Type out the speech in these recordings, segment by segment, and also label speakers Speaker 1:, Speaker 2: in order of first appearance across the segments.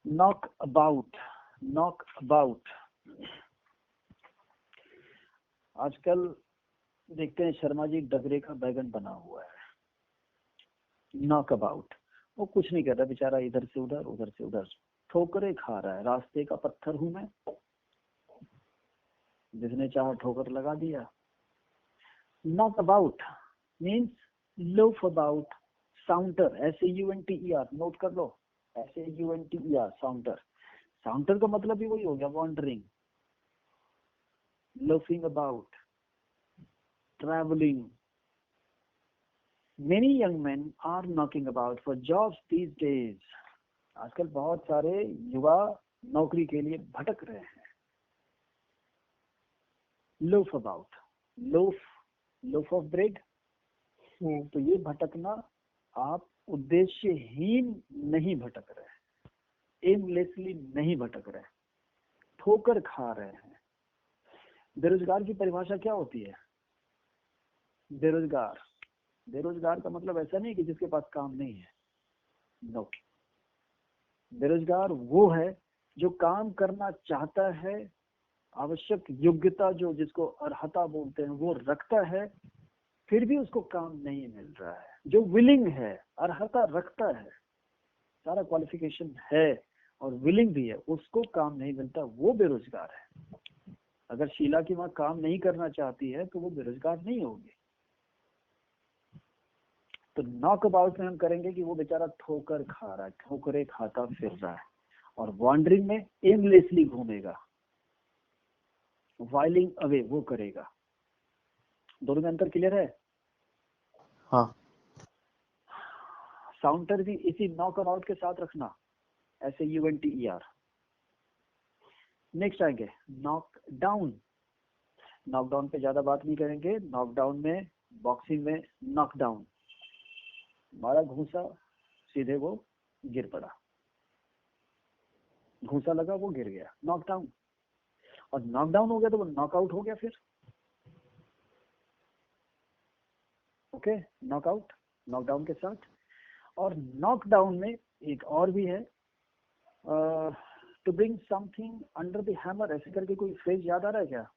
Speaker 1: Knock about, knock about. आजकल देखते हैं शर्मा जी डगरे का बैगन बना हुआ है। नॉक अबाउट, वो कुछ नहीं कर रहा बेचारा, इधर से उधर उधर से उधर ठोकरे खा रहा है। रास्ते का पत्थर हूं मैं, जिसने चाहा ठोकर लगा दिया। Knock about means loaf about. Saunter, SAUNTER, note कर लो, SAUNTER, साउंटर। साउंटर का मतलब ही वही हो गया, wandering, loafing about, travelling. Many young men are knocking about for jobs these days. आजकल बहुत सारे युवा नौकरी के लिए भटक रहे हैं। loaf about, loaf of bread। तो ये भटकना, आप उद्देश्यहीन नहीं भटक रहे, एमलेसली नहीं भटक रहे, ठोकर खा रहे हैं। बेरोजगार की परिभाषा क्या होती है? बेरोजगार, बेरोजगार का मतलब ऐसा नहीं कि जिसके पास काम नहीं है, नो। बेरोजगार वो है जो काम करना चाहता है, आवश्यक योग्यता जो जिसको अर्हता बोलते हैं वो रखता है, फिर भी उसको काम नहीं मिल रहा है। जो विलिंग है, अर्हता रखता है, सारा क्वालिफिकेशन है और विलिंग भी है, उसको काम नहीं मिलता, वो बेरोजगार है। अगर शीला की माँ काम नहीं करना चाहती है तो वो बेरोजगार नहीं होगी। तो नॉक अबाउट में हम करेंगे कि वो बेचारा ठोकर खा रहा है, ठोकरे खाता फिर रहा है, और वॉन्डरिंग में एमलेसली घूमेगा, वाइलिंग अवे वो करेगा। दोनों में अंतर क्लियर है?
Speaker 2: हाँ।
Speaker 1: साउंटर भी इसी नॉक अबाउट के साथ रखना, SAUNTER। नेक्स्ट आएंगे नॉक डाउन। नॉकडाउन पे ज्यादा बात नहीं करेंगे। नॉकडाउन में, बॉक्सिंग में नॉकडाउन, मारा घूसा, सीधे वो गिर पड़ा, घूसा लगा वो गिर गया, नॉकडाउन। और नॉकडाउन हो गया तो वो नॉकआउट हो गया फिर। ओके, नॉकआउट नॉकडाउन के साथ। और नॉकडाउन में एक और भी है, to bring something under the hammer, ऐसे करके कोई फ्रेज याद आ रहा है क्या?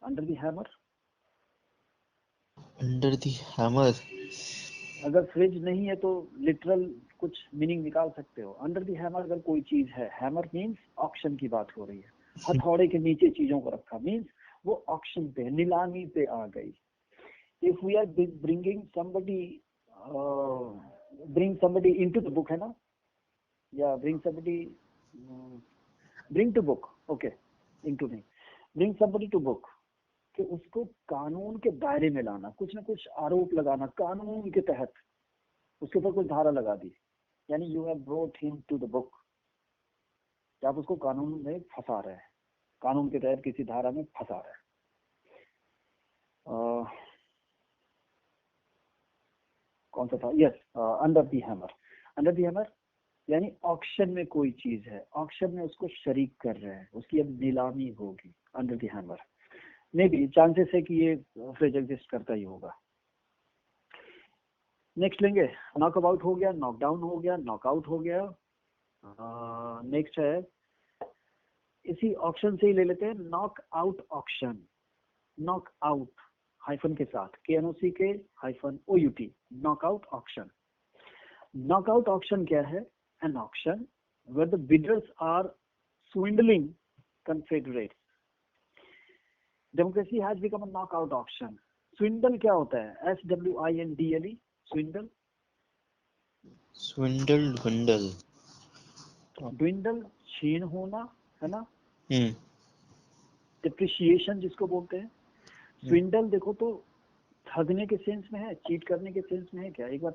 Speaker 1: Under the hammer,
Speaker 2: under the hammer,
Speaker 1: अगर फ्रेज नहीं है तो लिटरल कुछ मीनिंग निकाल सकते हो। अंडर द हैमर अगर कोई चीज है, हैमर मीन्स ऑक्शन की बात हो रही है, हथौड़े के नीचे चीजों को रखा, मीन्स वो ऑक्शन पे, नीलामी पे आ गई। If we are bringing somebody, bring somebody into the book, है ना, या bring somebody, bring to book, okay, into नहीं, ब्रिंग समबडी टू बुक, कि उसको कानून के दायरे में लाना, कुछ ना कुछ आरोप लगाना कानून के तहत, उसके ऊपर कुछ धारा लगा दी, यानी you have brought him to the book, आप उसको कानून में फंसा रहे हैं, कानून के तहत किसी धारा में फंसा रहे हैं। कौन सा था? Yes, under the hammer. Under the hammer यानी ऑक्शन में कोई चीज है, ऑक्शन में उसको शरीक कर रहे हैं, उसकी अब नीलामी होगी, under the hammer. May be chances है कि ये फ्रेज एग्जिस्ट करता ही होगा। नेक्स्ट लेंगे, नॉक अबाउट हो गया, नॉकडाउन हो गया, नॉकआउट हो गया। नेक्स्ट है, इसी ऑप्शन से ही ले लेते हैं, knock out option. Knock out hyphen के साथ, KNOCK-OUT, knockout option. Knockout option क्या है? An option where the bidders are swindling confederates. Democracy has become a knockout option. Swindle क्या होता है? SWINDLE, swindle,
Speaker 2: स्विंडल, ढुंडल,
Speaker 1: dwindle छीन होना, है ना,
Speaker 2: हम्म,
Speaker 1: डिप्रिशिएशन जिसको बोलते हैं। स्विंडल देखो तो ठगने के सेंस में है, चीट करने के सेंस में है क्या? एक बार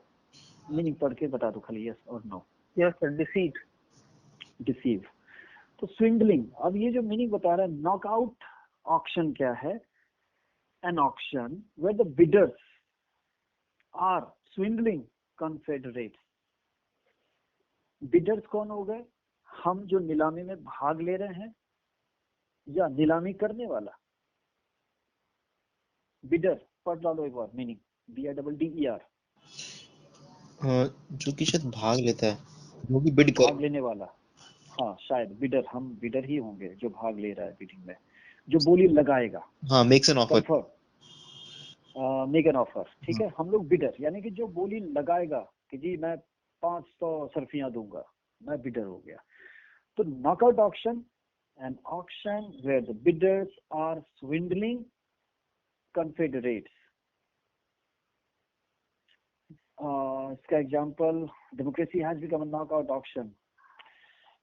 Speaker 1: मीनिंग पढ़ के बता दो खाली, यस और no.
Speaker 2: Yes sir, deceit,
Speaker 1: deceive, तो स्विंडलिंग। अब ये जो मीनिंग बता रहा है, नॉकआउट ऑक्शन क्या है? An auction where the bidders are swindling confederates. Bidders कौन हो गए? हम जो नीलामी में भाग ले रहे हैं या नीलामी करने वाला। बिडर पढ़ डालो एक बार मीनिंग, BIDDER।
Speaker 2: जो कि शायद भाग लेता है। जो भी बिड
Speaker 1: भाग
Speaker 2: करे।
Speaker 1: लेने वाला, हाँ शायद बिडर, हम बिडर ही होंगे जो भाग ले रहा है बिडिंग में, जो बोली लगाएगा।
Speaker 2: हाँ, makes an offer.
Speaker 1: Confirm, make an offer, ठीक है। हम लोग बिडर यानी कि जो बोली लगाएगा कि जी मैं 500 सर्फियां दूंगा, मैं बिडर हो गया। तो knockout auction, an auction where the bidders are swindling confederates. इसका example, democracy has become a knockout auction.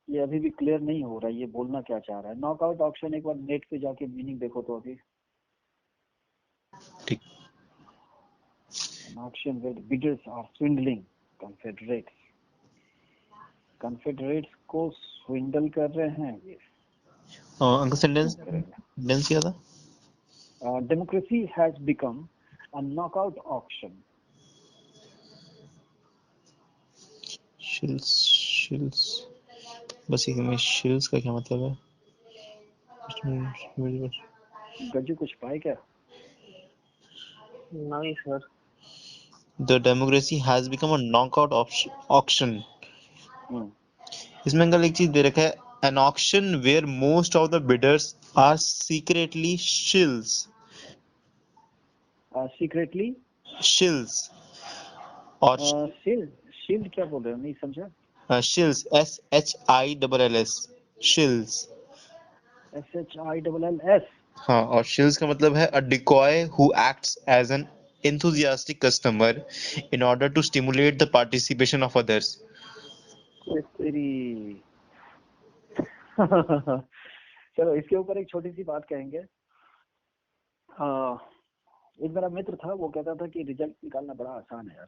Speaker 1: ये अभी भी क्लियर नहीं हो रहा है ये बोलना क्या चाह रहा है। नॉकआउट ऑक्शन एक बार नेट पे जाके मीनिंग देखो तो अभी।
Speaker 2: ठीक।
Speaker 1: Auction where bidders are swindling confederates, confederates को स्विंडल कर रहे हैं ये।
Speaker 2: अंकल सेंटेंस
Speaker 1: करेंगे।
Speaker 2: सेंटेंस क्या था?
Speaker 1: Democracy has become a knockout auction.
Speaker 2: Shills shills बस एक में शिल्स का क्या मतलब है?
Speaker 1: गज्जू कुछ पाए क्या?
Speaker 2: नहीं sir. The democracy has become a knockout auction. इसमें अंकल एक चीज दे रखा है, an auction where most of the bidders are secretly shills.
Speaker 1: Secretly
Speaker 2: Shills और
Speaker 1: शील्ड, शील्ड क्या बोल रहे हो, नहीं समझा।
Speaker 2: shills SHILLS shills।
Speaker 1: SHILLS।
Speaker 2: हाँ, और shills का मतलब है a decoy who acts as an enthusiastic customer in order to stimulate the participation of others.
Speaker 1: तेरी चलो इसके ऊपर एक छोटी सी बात कहेंगे। एक मेरा मित्र था, वो कहता था कि रिजल्ट निकालना बड़ा आसान है यार,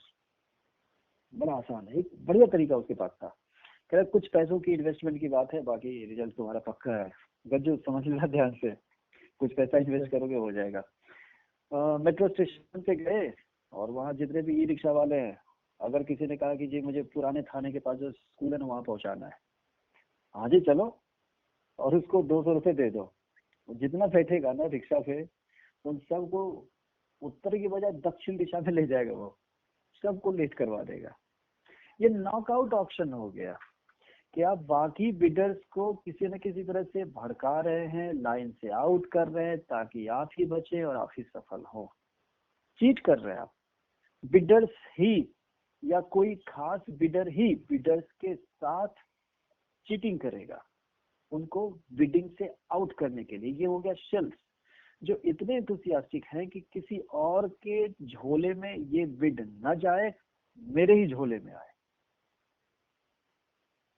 Speaker 1: बड़ा आसान है, एक बढ़िया तरीका उसके पास था। कह रहा कुछ पैसों की इन्वेस्टमेंट की बात है, बाकी रिजल्ट तुम्हारा पक्का है। गज्जू समझ लेना ध्यान से, कुछ पैसा इन्वेस्ट करोगे हो जाएगा। मेट्रो स्टेशन पे गए और वहाँ जितने भी ई रिक्शा वाले हैं, अगर किसी ने कहा कि जी मुझे पुराने थाने के पास जो स्कूल है ना वहाँ पहुँचाना है, हाँ जी चलो, और उसको 200 रुपये दे दो। जितना बैठेगा ना रिक्शा पे, उन सबको उत्तर की बजाय दक्षिण दिशा में ले जाएगा, वो सबको लेट करवा देगा। ये नॉकआउट ऑप्शन हो गया कि आप बाकी बिडर्स को किसी न किसी तरह से भड़का रहे हैं, लाइन से आउट कर रहे हैं ताकि आप ही बचे और आप ही सफल हो। चीट कर रहे हैं आप। बिडर्स ही या कोई खास बिडर ही बिडर्स के साथ चीटिंग करेगा उनको बिडिंग से आउट करने के लिए। ये हो गया शेल्स, जो इतने एंथुसियास्टिक हैं कि किसी और के झोले में ये बिड न जाए, मेरे ही झोले में आए।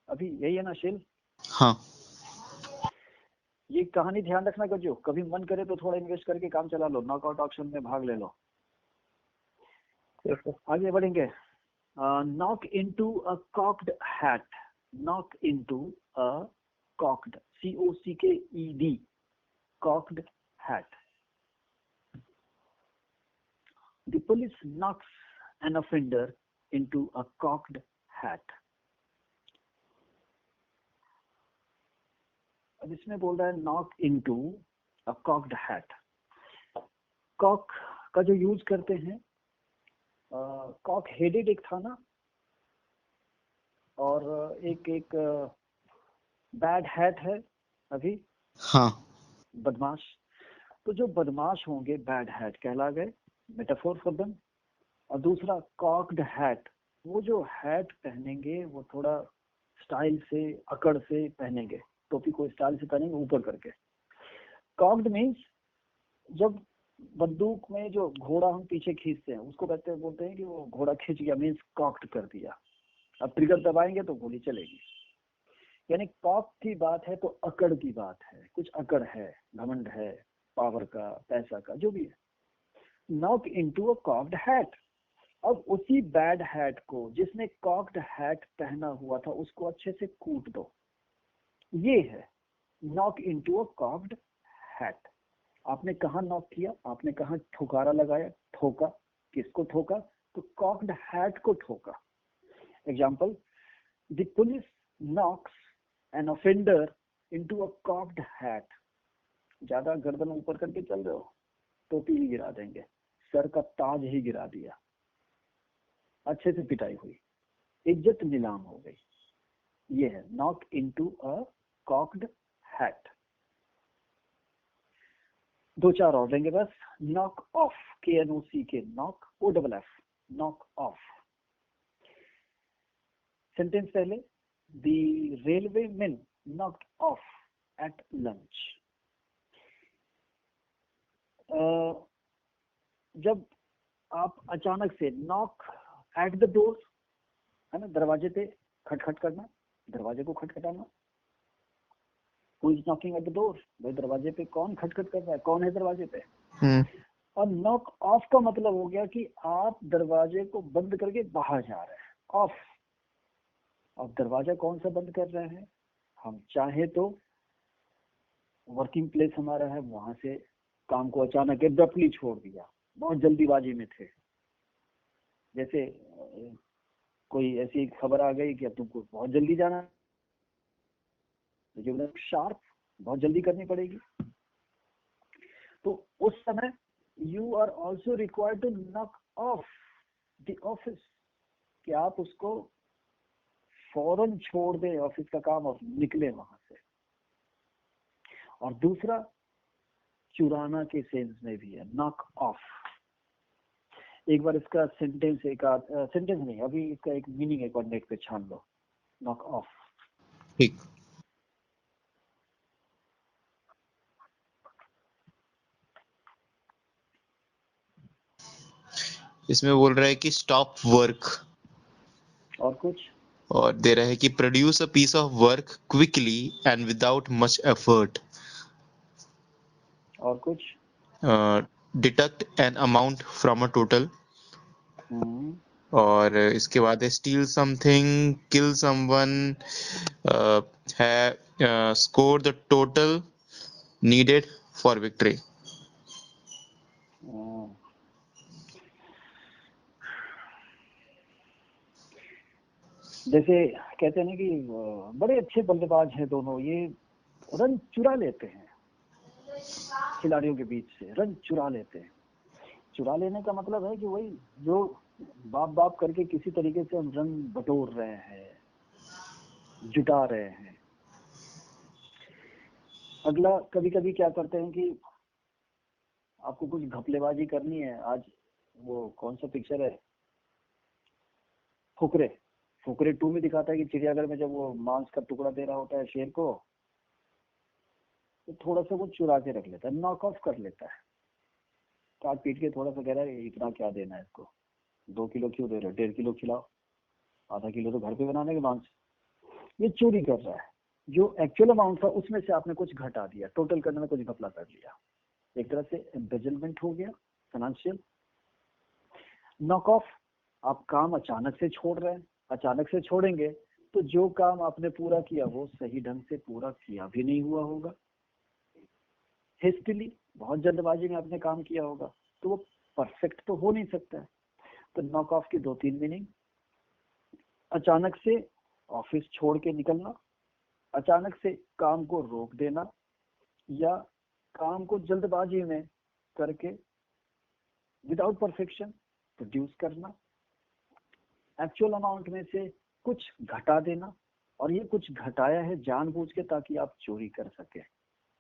Speaker 1: अभी यही है ना शेल।
Speaker 2: हाँ।
Speaker 1: ये कहानी ध्यान रखना गज्जू, कभी मन करे तो थोड़ा इन्वेस्ट करके काम चला लो, नॉकआउट ऑप्शन में भाग ले लो। आगे बढ़ेंगे। Knock into a cocked hat, knock into a cocked, COCKED, cocked hat. The police knocks an offender into a cocked hat. अब इसमें बोल रहा है knock into a cocked hat. Cock का जो यूज करते हैं, कॉक हेडेड एक था ना, और एक एक बैड हैट है अभी,
Speaker 2: हाँ।
Speaker 1: बदमाश। तो जो बदमाश होंगे बैड हैट कहला गए, मेटाफोर फॉर देम। और दूसरा कॉक्ड हैट, वो जो हैट पहनेंगे वो थोड़ा स्टाइल से, अकड़ से पहनेंगे, टोपी को स्टाइल से पहनेंगे ऊपर करके। कॉक्ड मीन्स जब बंदूक में जो घोड़ा हम पीछे खींचते हैं उसको कहते हैं, बोलते हैं कि वो घोड़ा खींच गया, मीन्स कॉक्ड कर दिया। अब ट्रिगर दबाएंगे तो गोली चलेगी। यानी कॉक की बात है तो अकड़ की बात है, कुछ अकड़ है, घमंड है, पावर का, पैसा का, जो भी है। Knock into a cocked hat. अब उसी बैड हैट को जिसने कॉक्ड हैट पहना हुआ था उसको अच्छे से कूट दो। ये है knock into a cocked hat. आपने कहा नॉक किया, आपने कहा ठुकारा लगाया, ठोका, किसको ठोका? तो कॉक्ड हैट को ठोका। Example, the police knocks an offender into a cocked hat. ज्यादा गर्दन ऊपर करके चल रहे हो, टोपी ही गिरा देंगे, सर का ताज ही गिरा दिया, अच्छे से पिटाई हुई, इज्जत नीलाम हो गई। ये है knock into a cocked hat. दो चार और लेंगे बस। Knock off, KNOCK, knock OFF, knock off. Sentence पहले, the railway man knocked off at lunch. जब आप अचानक से, नॉक एट द डोर, है ना, दरवाजे पे खटखट करना, दरवाजे को खटखटाना। Who is knocking at the door, भाई दरवाजे पे कौन खटखट कर रहा है, कौन है दरवाजे पे। और नॉक ऑफ का मतलब हो गया कि आप दरवाजे को बंद करके बाहर जा रहे हैं, ऑफ। अब दरवाजा कौन सा बंद कर रहे हैं, हम चाहे तो वर्किंग प्लेस हमारा है, वहां से काम को अचानक एब्रप्टली छोड़ दिया, बहुत जल्दीबाजी में थे। जैसे कोई ऐसी खबर आ गई कि अब तुमको बहुत जल्दी जाना है, जो शार्प बहुत जल्दी करनी पड़ेगी, तो उस समय you are also required to knock off the office, कि आप उसको फौरन छोड़ दें ऑफिस का काम और निकले वहां से। और दूसरा चुराना के सेंस में भी है, नॉक ऑफ। एक बार इसका सेंटेंस, सेंटेंस नहीं, अभी इसका एक मीनिंग एक बार नेट पे छान लो, नॉक ऑफ।
Speaker 2: ठीक। इसमें बोल रहा है कि स्टॉप वर्क,
Speaker 1: और कुछ,
Speaker 2: और दे रहा है कि produce a piece of work quickly and without much effort,
Speaker 1: और कुछ,
Speaker 2: deduct an amount from a total, और इसके बाद है स्टील समथिंग, किल समवन, है score the total needed for victory.
Speaker 1: जैसे कहते हैं ना कि बड़े अच्छे बल्लेबाज हैं दोनों, ये रन चुरा लेते हैं खिलाड़ियों के बीच से, रन चुरा लेते हैं। चुरा लेने का मतलब है कि वही जो बाप बाप करके किसी तरीके से हम रन बटोर रहे हैं, जुटा रहे हैं। अगला, कभी कभी क्या करते हैं कि आपको कुछ घपलेबाजी करनी है। आज वो कौन सा पिक्चर है, फुकरे, फुकरे 2 में दिखाता है कि चिड़ियाघर में जब वो मांस का टुकड़ा दे रहा होता है शेर को, तो थोड़ा सा वो चुरा के रख लेता है, नॉक ऑफ कर लेता है, काट पीट के थोड़ा सा कह रहा है इतना क्या देना है इसको, 2 किलो क्यों दे रहे हो, 1.5 किलो खिलाओ, आधा किलो तो घर पे बनाने के मांस। ये चोरी कर रहा है, जो एक्चुअल अमाउंट था उसमें से आपने कुछ घटा दिया, टोटल करने में कुछ घपला कर लिया, एक तरह से एम्बेजलमेंट हो गया, फाइनेंशियल। नॉक ऑफ, आप काम अचानक से छोड़ रहे हैं, अचानक से छोड़ेंगे तो जो काम आपने पूरा किया वो सही ढंग से पूरा किया भी नहीं हुआ होगा, हेस्टिली, बहुत जल्दबाजी में आपने काम किया होगा, तो वो परफेक्ट तो हो नहीं सकता है। तो नॉक ऑफ की 2-3 मीनिंग, अचानक से ऑफिस छोड़ के निकलना, अचानक से काम को रोक देना, या काम को जल्दबाजी में करके विदाउट परफेक्शन प्रोड्यूस करना, एक्चुअल अमाउंट में से कुछ घटा देना, और ये कुछ घटाया है जानबूझ के ताकि आप चोरी कर सके,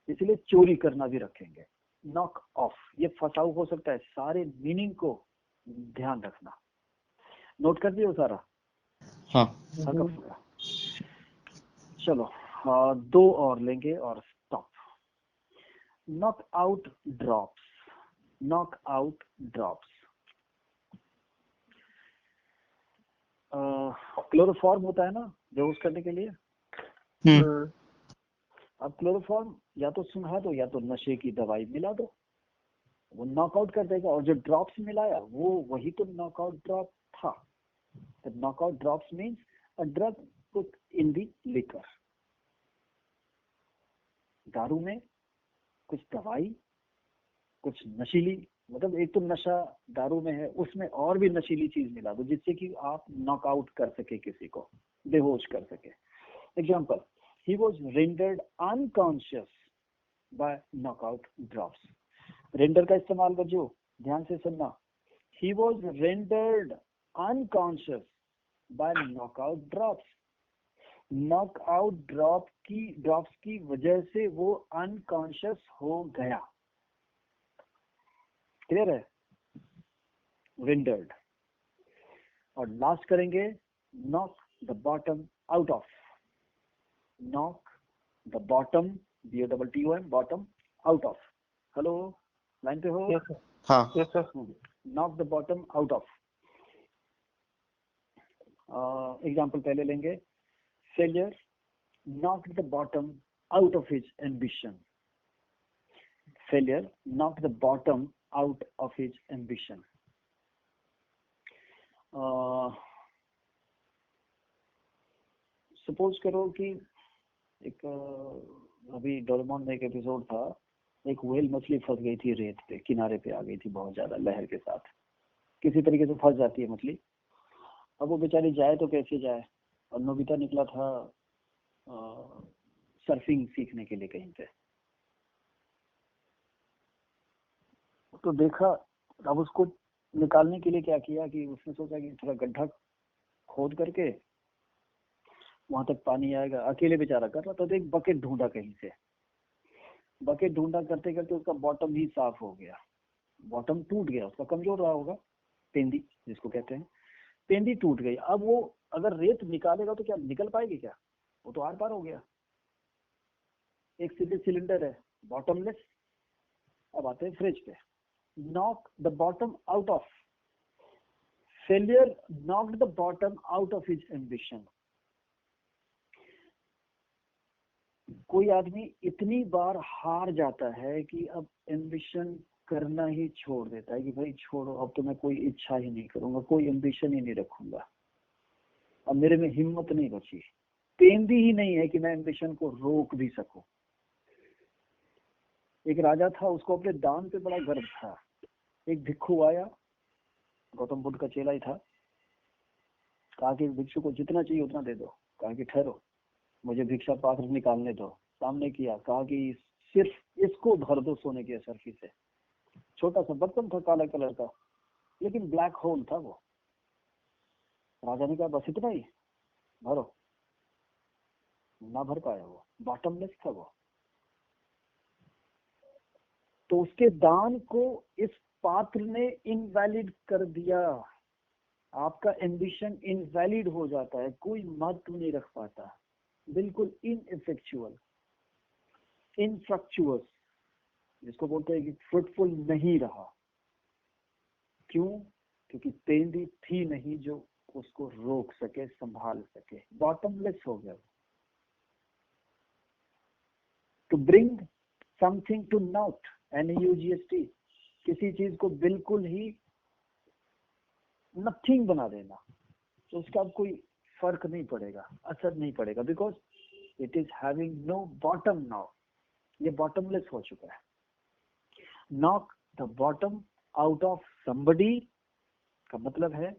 Speaker 1: इसलिए चोरी करना भी रखेंगे। नॉक ऑफ ये फसाऊ हो सकता है, सारे मीनिंग को ध्यान रखना। नोट कर दियो सारा?
Speaker 2: हाँ।
Speaker 1: चलो, 2 और लेंगे और stop. Knock out drops, knock out drops. Chloroform होता है ना बेहोश करने के लिए। अब क्लोरोफॉर्म या तो सुंघा दो या तो नशे की दवाई मिला दो, वो नॉकआउट कर देगा। और जो ड्रॉप्स मिलाया वो वही तो नॉकआउट ड्रॉप था। The knockout drops means a drug put in the liquor. दारू में कुछ दवाई, कुछ नशीली, मतलब एक तो नशा दारू में है, उसमें और भी नशीली चीज मिला दो जिससे कि आप नॉकआउट कर सके, किसी को बेहोश कर सके। Example, he was rendered unconscious by knockout drops. Render का इस्तेमाल बच्चों ध्यान से सुनना। He was rendered unconscious by knockout drops. Knockout drops की वजह से वो अनकॉन्शियस हो गया। क्लियर है? रेंडर्ड। और लास्ट करेंगे knock the bottom out of. Knock the bottom, BOTTOM, bottom out of. Hello, line पे हो?
Speaker 3: Yes sir.
Speaker 2: हाँ
Speaker 3: yes sir.
Speaker 1: Knock the bottom out of. Example पहले लेंगे। Failure knocked the bottom out of his ambition. Failure knocked the bottom out of his ambition. Suppose करो कि एक अभी Doraemon में एक एपिसोड था, एक व्हेल मछली फंस गई थी रेत पे, किनारे पे आ गई थी बहुत ज्यादा लहर के साथ, किसी तरीके से फंस जाती है मछली। अब वो बेचारी जाए तो कैसे जाए, और नोबिता निकला था सर्फिंग सीखने के लिए कहीं पे। तो देखा, अब उसको निकालने के लिए क्या किया कि उसने सोचा कि थोड़ा गड्ढा खोद करके वहां तक पानी आएगा, अकेले बेचारा कर रहा था, तो एक बकेट ढूंढा कहीं से। बकेट ढूंढा करते करते उसका बॉटम ही साफ हो गया, बॉटम टूट गया, उसका कमजोर रहा होगा, पेंदी जिसको कहते हैं, पेंदी टूट गई। अब वो अगर रेत निकालेगा तो क्या निकल पाएगी क्या? वो तो आर पार हो गया। एक सीधे सिलेंडर है, बॉटमलेस। अब आते हैं फ्रिज पे। Knock the bottom out of. Failure knocked the bottom out of his ambition. कोई आदमी इतनी बार हार जाता है कि अब एम्बिशन करना ही छोड़ देता है कि भाई छोड़ो, अब तो मैं कोई इच्छा ही नहीं करूंगा, कोई एम्बिशन ही नहीं रखूंगा, अब मेरे में हिम्मत नहीं बची, पेंदी ही नहीं है कि मैं एम्बिशन को रोक भी सकूं। एक राजा था, उसको अपने दान पे बड़ा गर्व था। एक भिक्षु आया, गौतम बुद्ध का चेला ही था, कहा कि भिक्षु को जितना चाहिए उतना दे दो। कहा कि ठहरो, मुझे भिक्षा पात्र निकालने दो। सामने किया, कहा कि सिर्फ इसको भर दो सोने की असरफी से। छोटा सा बर्तन था काला कलर का, लेकिन ब्लैक होल था वो। राजा ने कहा बस इतना ही भरो, ना भर पाया, वो बॉटमलेस था वो। तो उसके दान को इस पात्र ने इनवैलिड कर दिया। आपका एम्बिशन इनवैलिड हो जाता है, कोई महत्व नहीं रख पाता, बिल्कुल इनइफेक्चुअल, इनफ्रक्चुअस, जिसको बोलते हैं कि फ्रूटफुल नहीं रहा। क्यों? क्योंकि पेंदी थी नहीं जो उसको रोक सके, संभाल सके, बॉटमलेस हो गया। To bring something to nought, NUGST, किसी चीज को बिल्कुल ही नथिंग बना देना, तो उसका अब कोई फर्क नहीं पड़ेगा, असर नहीं पड़ेगा, because it is having no bottom now, ये बॉटमलेस हो चुका है। Knock the bottom out of somebody का मतलब है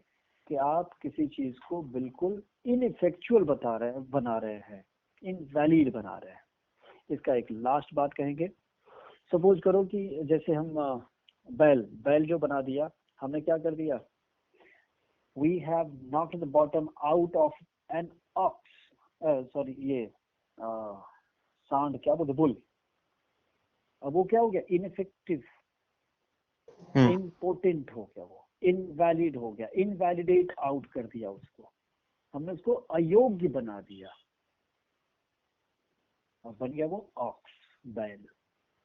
Speaker 1: कि आप किसी चीज को बिल्कुल इनइफेक्चुअल बना रहे हैं, इनवैलिड बना रहे हैं। इसका एक लास्ट बात कहेंगे। सपोज करो कि जैसे हम बैल जो बना दिया, हमने क्या कर दिया, we have knocked the bottom out of an ox, sorry ये सांड, क्या बोलते, बुल। अब वो क्या हो गया, इनइफेक्टिव, इम्पोर्टेंट हो गया, वो इनवैलिड हो गया, इनवैलिडेट आउट कर दिया उसको, हमने उसको अयोग्य बना दिया और बन गया वो ऑक्स, बैल।